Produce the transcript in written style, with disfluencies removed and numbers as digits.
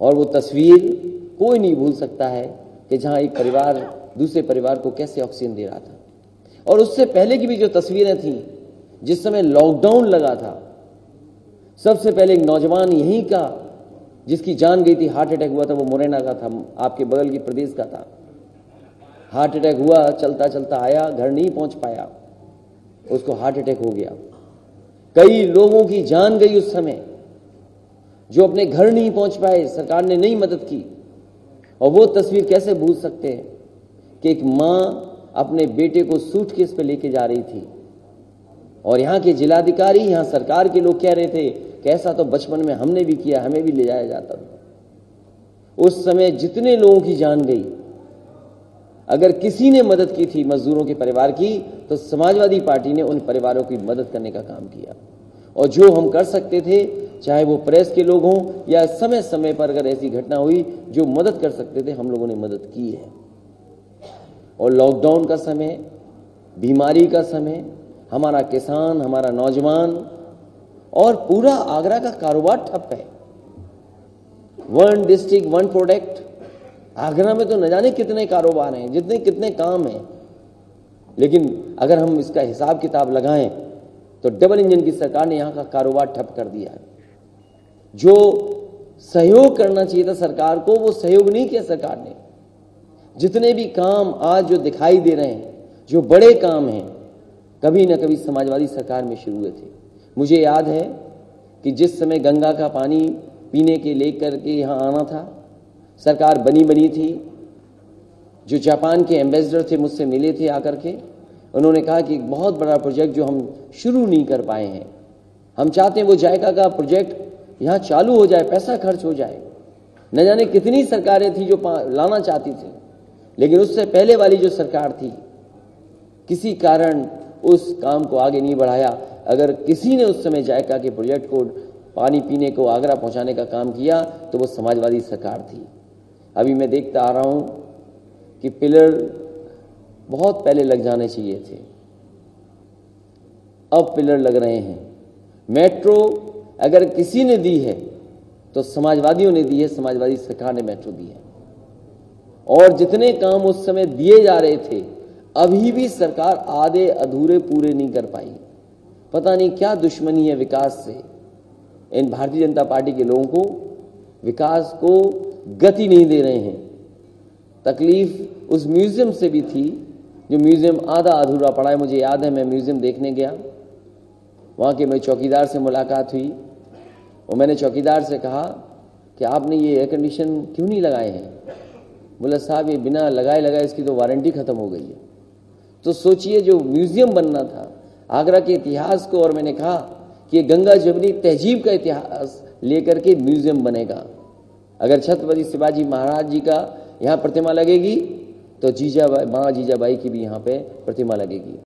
और वो तस्वीर कोई नहीं भूल सकता है कि जहां एक परिवार दूसरे परिवार को कैसे ऑक्सीजन दे रहा था। और उससे पहले की भी जो तस्वीरें थीं, जिस समय लॉकडाउन लगा था, सबसे पहले एक नौजवान यहीं का जिसकी जान गई थी, हार्ट अटैक हुआ था, वो मुरैना का था, आपके बगल के प्रदेश का था। हार्ट अटैक हुआ, चलता चलता आया, घर नहीं पहुंच पाया, उसको हार्ट अटैक हो गया। कई लोगों की जान गई उस समय, जो अपने घर नहीं पहुंच पाए, सरकार ने नहीं मदद की। और वो तस्वीर कैसे भूल सकते हैं कि एक मां अपने बेटे को सूटकेस पे लेके जा रही थी, और यहां के जिलाधिकारी, यहां सरकार के लोग कह रहे थे कि ऐसा तो बचपन में हमने भी किया, हमें भी ले जाया जाता था। उस समय जितने लोगों की जान गई, अगर किसी ने मदद की थी मजदूरों के परिवार की, तो समाजवादी पार्टी ने उन परिवारों की मदद करने का काम किया। और जो हम कर सकते थे, चाहे वो प्रेस के लोग हों या समय समय पर अगर ऐसी घटना हुई, जो मदद कर सकते थे, हम लोगों ने मदद की है। और लॉकडाउन का समय, बीमारी का समय, हमारा किसान, हमारा नौजवान और पूरा आगरा का कारोबार ठप है। 1 डिस्ट्रिक्ट 1 प्रोडक्ट, आगरा में तो न जाने कितने कारोबार हैं, जितने कितने काम हैं, लेकिन अगर हम इसका हिसाब किताब लगाएं तो डबल इंजन की सरकार ने यहां का कारोबार ठप कर दिया है। जो सहयोग करना चाहिए था सरकार को, वो सहयोग नहीं किया सरकार ने। जितने भी काम आज जो दिखाई दे रहे हैं, जो बड़े काम हैं, कभी न कभी समाजवादी सरकार में शुरू हुए थे। मुझे याद है कि जिस समय गंगा का पानी पीने के लेकर के यहाँ आना था, सरकार बनी थी। जो जापान के एम्बेसडर थे, मुझसे मिले थे आकर के, उन्होंने कहा कि एक बहुत बड़ा प्रोजेक्ट जो हम शुरू नहीं कर पाए हैं, हम चाहते हैं वो जायका का प्रोजेक्ट यहाँ चालू हो जाए, पैसा खर्च हो जाए। न जाने कितनी सरकारें थी जो लाना चाहती थी, लेकिन उससे पहले वाली जो सरकार थी, किसी कारण उस काम को आगे नहीं बढ़ाया। अगर किसी ने उस समय जायका के प्रोजेक्ट को, पानी पीने को आगरा पहुंचाने का काम किया, तो वो समाजवादी सरकार थी। अभी मैं देखता आ रहा हूं कि पिलर बहुत पहले लग जाने चाहिए थे, अब पिलर लग रहे हैं। मेट्रो अगर किसी ने दी है तो समाजवादियों ने दी है, समाजवादी सरकार ने मेट्रो दी है। और जितने काम उस समय दिए जा रहे थे, अभी भी सरकार आधे अधूरे पूरे नहीं कर पाई। पता नहीं क्या दुश्मनी है विकास से। इन भारतीय जनता पार्टी के लोगों को विकास को गति नहीं दे रहे हैं। तकलीफ उस म्यूजियम से भी थी, जो म्यूजियम आधा अधूरा पड़ा है। मुझे याद है, मैं म्यूजियम देखने गया, वहां के मेरे चौकीदार से मुलाकात हुई और मैंने चौकीदार से कहा कि आपने ये एयर कंडीशन क्यों नहीं लगाए हैं? बोला साहब ये बिना लगाए इसकी तो वारंटी खत्म हो गई है। तो सोचिए, जो म्यूजियम बनना था आगरा के इतिहास को, और मैंने कहा कि गंगा जमुनी तहजीब का इतिहास लेकर के म्यूजियम बनेगा। अगर छत्रपति शिवाजी महाराज जी का यहाँ प्रतिमा लगेगी तो माँ जीजाबाई की भी यहाँ पे प्रतिमा लगेगी।